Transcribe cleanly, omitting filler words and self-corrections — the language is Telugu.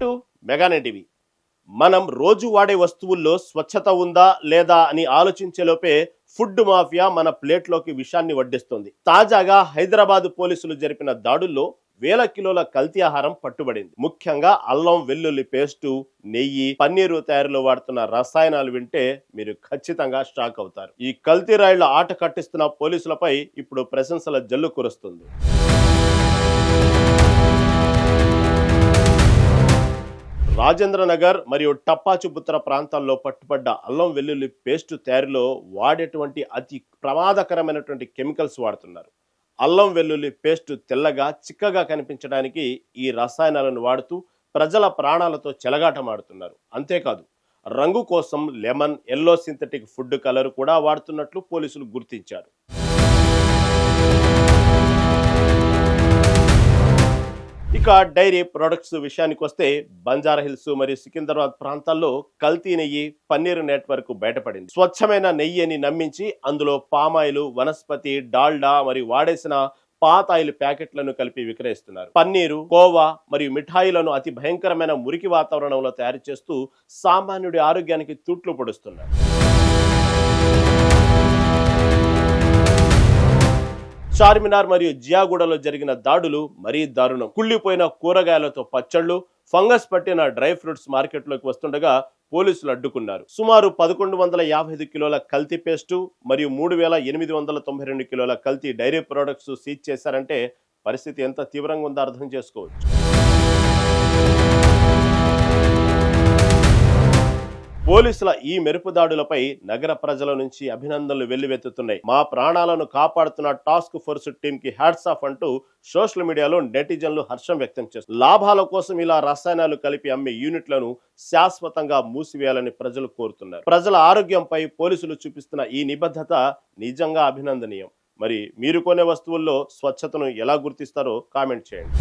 Welcome to Mega Nine TV. మనం రోజు వాడే వస్తువుల్లో స్వచ్ఛత ఉందా లేదా అని ఆలోచించేలోపే ఫుడ్ మాఫియా మన ప్లేట్లోకి విషాన్ని వడ్డిస్తుంది. తాజాగా హైదరాబాద్ పోలీసులు జరిపిన దాడుల్లో వేల కిలోల కల్తీ ఆహారం పట్టుబడింది. ముఖ్యంగా అల్లం వెల్లుల్లి పేస్టు, నెయ్యి, పన్నీరు తయారీలో వాడుతున్న రసాయనాలు వింటే మీరు ఖచ్చితంగా షాక్ అవుతారు. ఈ కల్తీ రాయిళ్ల ఆట కట్టిస్తున్న పోలీసులపై ఇప్పుడు ప్రశంసల జల్లు కురుస్తుంది. రాజేంద్ర నగర్ మరియు టప్పాచుబుత్తర ప్రాంతాల్లో పట్టుబడ్డ అల్లం వెల్లుల్లి పేస్టు తయారీలో వాడేటువంటి అతి ప్రమాదకరమైనటువంటి కెమికల్స్ వాడుతున్నారు. అల్లం వెల్లుల్లి పేస్టు తెల్లగా చిక్కగా కనిపించడానికి ఈ రసాయనాలను వాడుతూ ప్రజల ప్రాణాలతో చెలగాటమాడుతున్నారు. అంతేకాదు, రంగు కోసం lemon, yellow synthetic food colour కూడా వాడుతున్నట్లు పోలీసులు గుర్తించారు. ఇక డైరీ ప్రొడక్ట్స్ విషయానికి వస్తే బంజారా హిల్స్ మరియు సికింద్రాబాద్ ప్రాంతాల్లో కల్తీ నెయ్యి, పన్నీరు నెట్వర్క్ బయటపడింది. స్వచ్ఛమైన నెయ్యి అని నమ్మించి అందులో పామాయిల్, వనస్పతి, డాల్డా మరియు వాడేసిన పాత ఆయిల్ ప్యాకెట్లను కలిపి విక్రయిస్తున్నారు. పన్నీరు, కోవా మరియు మిఠాయిలను అతి భయంకరమైన మురికి వాతావరణంలో తయారు చేస్తూ సామాన్యుడి ఆరోగ్యానికి తూట్లు పొడుస్తున్నారు. చార్మినార్ మరియు జియాగూడలో జరిగిన దాడులు మరీ దారుణం. కుళ్ళిపోయిన కూరగాయలతో పచ్చళ్లు, ఫంగస్ పట్టిన డ్రై ఫ్రూట్స్ మార్కెట్లోకి వస్తుండగా పోలీసులు అడ్డుకున్నారు. సుమారు 1155 కిలోల కల్తీ పేస్టు మరియు 3892 కిలోల కల్తీ డైరీ ప్రొడక్ట్స్ సీజ్ చేశారంటే పరిస్థితి ఎంత తీవ్రంగా ఉందో అర్థం చేసుకోవచ్చు. పోలీసుల ఈ మెరుపు దాడులపై నగర ప్రజల నుంచి అభినందనలు వెల్లువెత్తుతున్నాయి. మా ప్రాణాలను కాపాడుతున్న టాస్క్ ఫోర్స్ టీమ్ కి హ్యాట్స్ ఆఫ్ అంటూ సోషల్ మీడియాలో నెటిజన్లు హర్షం వ్యక్తం చేస్తారు. లాభాల కోసం ఇలా రసాయనాలు కలిపి అమ్మే యూనిట్లను శాశ్వతంగా మూసివేయాలని ప్రజలు కోరుతున్నారు. ప్రజల ఆరోగ్యంపై పోలీసులు చూపిస్తున్న ఈ నిబద్ధత నిజంగా అభినందనీయం. మరి మీరు కొనే వస్తువుల్లో స్వచ్ఛతను ఎలా గుర్తిస్తారో కామెంట్ చేయండి.